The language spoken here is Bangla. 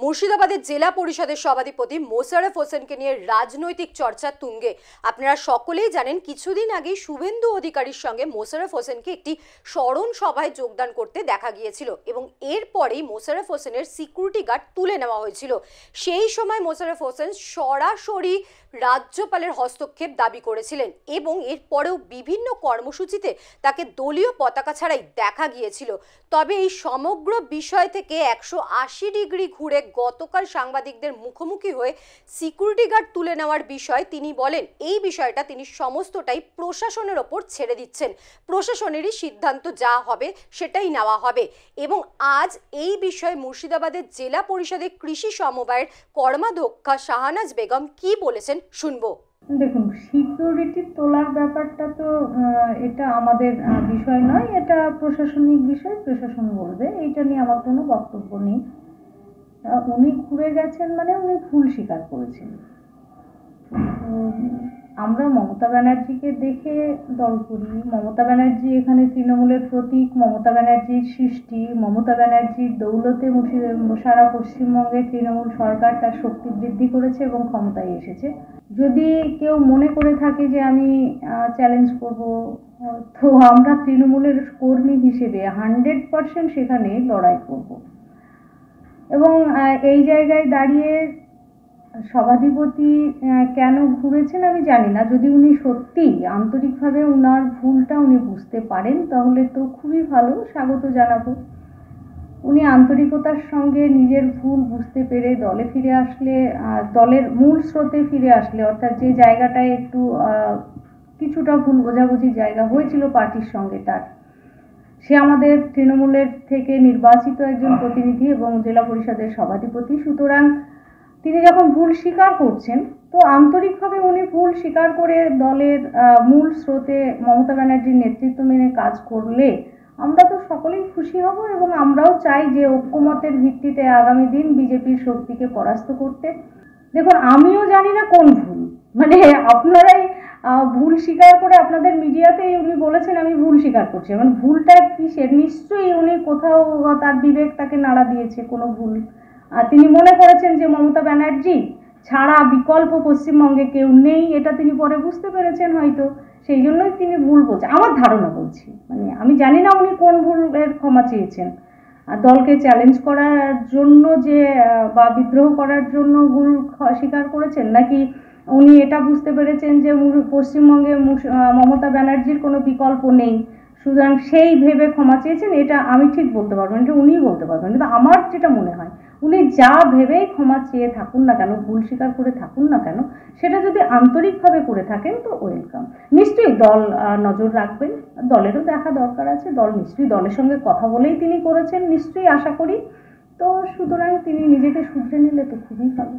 মুর্শিদাবাদের জেলা পরিষদের সভাধিপতি মোশাররফ হোসেনকে নিয়ে রাজনৈতিক চর্চা তুঙ্গে। আপনারা সকলেই জানেন কিছুদিন আগে শুভেন্দু অধিকারীর সঙ্গে মোশাররফ হোসেনকে একটি স্মরণ সভায় যোগদান করতে দেখা গিয়েছিল এবং এরপরেই মোশাররফ হোসেনের সিকিউরিটি গার্ড তুলে নেওয়া হয়েছিল। সেই সময় মোশাররফ হোসেন সরাসরি রাজ্যপালের হস্তক্ষেপ দাবি করেছিলেন এবং এরপরেও বিভিন্ন কর্মসূচিতে তাকে দলীয় পতাকা ছাড়াই দেখা গিয়েছিল। তবে এই সমগ্র বিষয় থেকে 180 ডিগ্রি ঘুরে গতকাল সাংবাদিকদের মুখোমুখি হয়ে সিকিউরিটি গার্ড তুলে নেওয়ার বিষয় তিনি বলেন এই বিষয়টা তিনি সমস্তটাই প্রশাসনের ওপর ছেড়ে দিচ্ছেন। প্রশাসনেরই সিদ্ধান্ত যা হবে সেটাই নেওয়া হবে এবং আজ এই বিষয়ে মুর্শিদাবাদের জেলা পরিষদের কৃষি সমবায়ের কর্মাধ্যক্ষা শাহনাজ বেগম কি বলেছেন শুনবো। দেখুন, সিকিউরিটি তোলার ব্যাপারটা তো এটা আমাদের বিষয় নয়, এটা প্রশাসনিক বিষয়, প্রশাসন বলবে। এইটা নিয়ে আমার কোনো বক্তব্য নেই। উনি ঘুরে গেছেন মানে উনি ভুল স্বীকার করেছেন। আমরা মমতা ব্যানার্জিকে দেখে দল করি। মমতা ব্যানার্জি এখানে তৃণমূলের প্রতীক, মমতা ব্যানার্জির সৃষ্টি, মমতা ব্যানার্জির দৌলতে সারা পশ্চিমবঙ্গে তৃণমূল সরকার তার শক্তি বৃদ্ধি করেছে এবং ক্ষমতায় এসেছে। যদি কেউ মনে করে থাকে যে আমি চ্যালেঞ্জ করব, তো আমরা তৃণমূলের কর্মী হিসেবে 100% সেখানে লড়াই করব। এবং এই জায়গায় দাঁড়িয়ে সভাধিপতি কেন ঘুরেছেন আমি জানি না। যদি উনি সত্যি আন্তরিকভাবে উনার ভুলটা উনি বুঝতে পারেন তাহলে তো খুবই ভালো, স্বাগত জানাবো। উনি আন্তরিকতার সঙ্গে নিজের ভুল বুঝতে পেরে দলে ফিরে আসলে, দলের মূল স্রোতে ফিরে আসলে, অর্থাৎ যে জায়গাটায় একটু কিছুটা ভুল বোঝাবুঝির জায়গা হয়েছিল পার্টির সঙ্গে, তার সে আমাদের তৃণমূলের থেকে নির্বাচিত একজন প্রতিনিধি এবং জেলা পরিষদের সভাধিপতি। সুতরাং তিনি যখন ভুল স্বীকার করছেন তো আন্তরিকভাবে উনি ভুল স্বীকার করে দলের মূল স্রোতে মমতা ব্যানার্জির নেতৃত্ব মেনে কাজ করলে আমরা তো সকলেই খুশি হব এবং আমরাও চাই যে ঐক্যমতের ভিত্তিতে আগামী দিন বিজেপির শক্তিকে পরাস্ত করতে। দেখুন, আমিও জানি না কোন ভুল, মানে আপনারাই ভুল স্বীকার করে আপনাদের মিডিয়াতেই উনি বলেছেন আমি ভুল স্বীকার করছি, মানে ভুলটা কিসের? নিশ্চয়ই উনি কোথাও তার বিবেক তাকে নাড়া দিয়েছে কোনো ভুল। তিনি মনে করেছেন যে মমতা ব্যানার্জি ছাড়া বিকল্প পশ্চিমবঙ্গে কেউ নেই, এটা তিনি পরে বুঝতে পেরেছেন হয়তো, সেই জন্যই তিনি ভুল বলছেন আমার ধারণা, বলছি। মানে আমি জানি না উনি কোন ভুলের ক্ষমা চেয়েছেন, দলকে চ্যালেঞ্জ করার জন্য যে বা বিদ্রোহ করার জন্য ভুল স্বীকার করেছেন, নাকি উনি এটা বুঝতে পেরেছেন যে পশ্চিমবঙ্গে মমতা ব্যানার্জির কোনো বিকল্প নেই, সুতরাং সেই ভেবে ক্ষমা চেয়েছেন, এটা আমি ঠিক বলতে পারবো না, এটা উনিই বলতে পারবেন। কিন্তু আমার যেটা মনে হয় উনি যা ভেবেই ক্ষমা চেয়ে থাকুন না কেন, ভুল স্বীকার করে থাকুন না কেন, সেটা যদি আন্তরিকভাবে করে থাকেন তো ওয়েলকাম। নিশ্চয়ই দল নজর রাখবেন, দলেরও দেখা দরকার আছে, দল নিশ্চয়ই দলের সঙ্গে কথা বলেই তিনি করেছেন নিশ্চয়ই, আশা করি। তো সুতরাং তিনি নিজেকে শুধরে নিলে তো খুবই ভালো।